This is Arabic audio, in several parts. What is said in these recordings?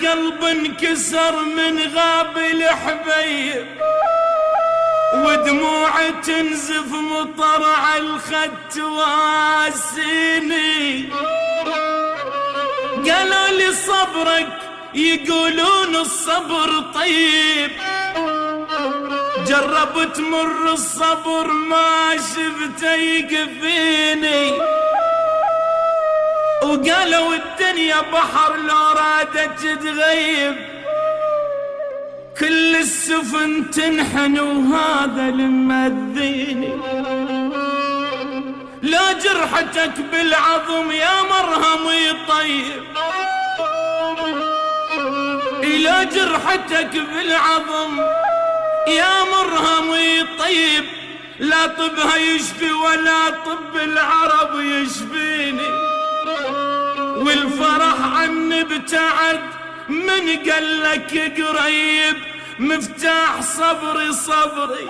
قلب انكسر من غاب الحبيب، ودموع تنزف مطر على الخد تواسيني. قالوا لي صبرك، يقولون الصبر طيب، جربت مر الصبر ما شفته يكفيني. وقالوا الدنيا بحر لو رادت تغيب، كل السفن تنحن وهذا المذيني. لا جرحتك بالعظم يا مرهم يطيب، لا جرحتك بالعظم يا مرهم يطيب، لا طبها يشفي ولا طب العرب يشفيني. والفرح عني ابتعد من قالك قريب، مفتاح صبري صبري،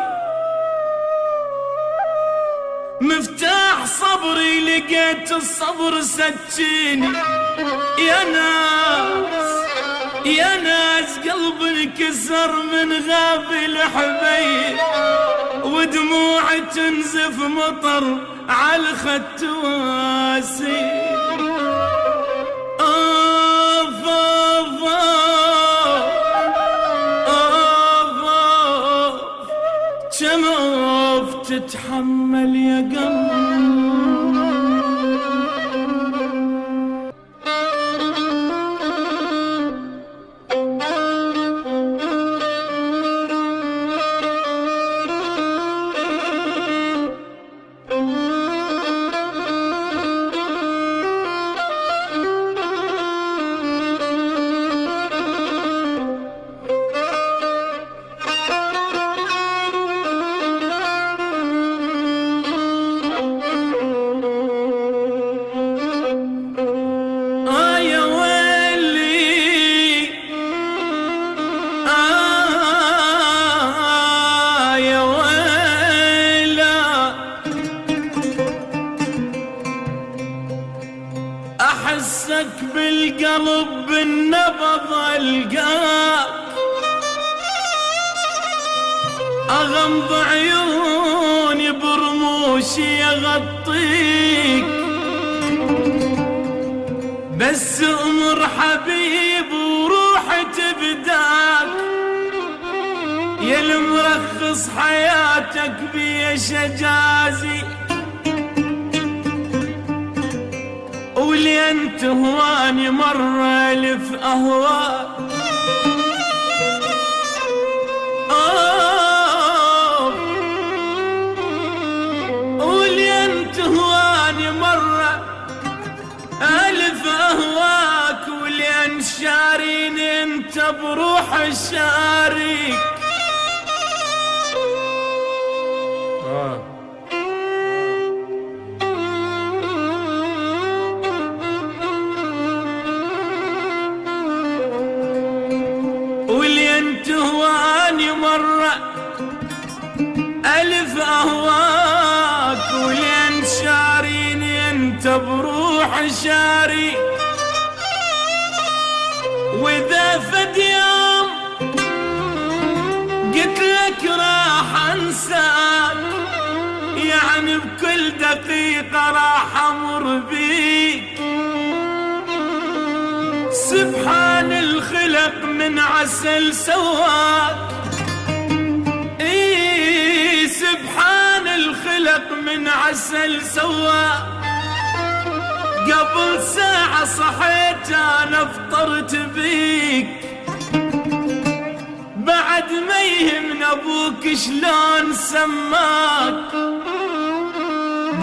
مفتاح صبري لقيت الصبر سكيني. يا ناس يا ناس قلب انكسر من غاب الحبيب، ودموع تنزف مطر على الخد تواسي. شموف تتحمل يا قلب. أحسك بالقلب بالنبض ألقاك، أغمض عيوني برموشي أغطيك، بس أمر حبيب وروحي تبداك، يا المرخص حياتك بيش أجازي، ولين تهواني مرة ألف أهواك. ولين تهواني مرة ألف أهواك، ولين شاريني انت بروح الشاريك. ولين تهواني مرة ألف أهواك، ولين شاريني انت بروح شاري. وإذا فد يوم قلت لك راح أنساك، يعني بكل دقيقة راح أمر بيك. سبحان الخلق من عسل سواك، إيه سبحان الخلق من عسل سواك. قبل ساعة صحيت أنا فطرت بيك، بعد ما يهمنا أبوك شلون سماك،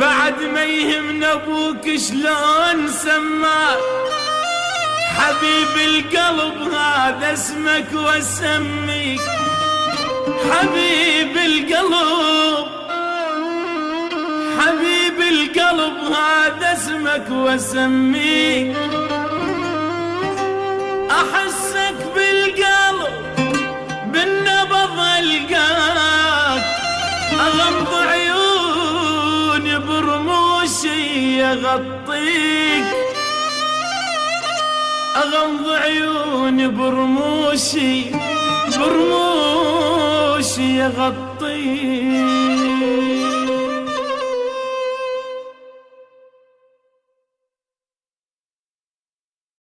بعد ما يهمنا أبوك شلون سماك. حبيب القلب هذا اسمك واسميك، حبيب القلب، حبيب القلب هذا اسمك واسميك. احسك بالقلب بالنبض القاك، اغمض عيوني برموشي اغطيك. أغمض عيوني برموشي يغطي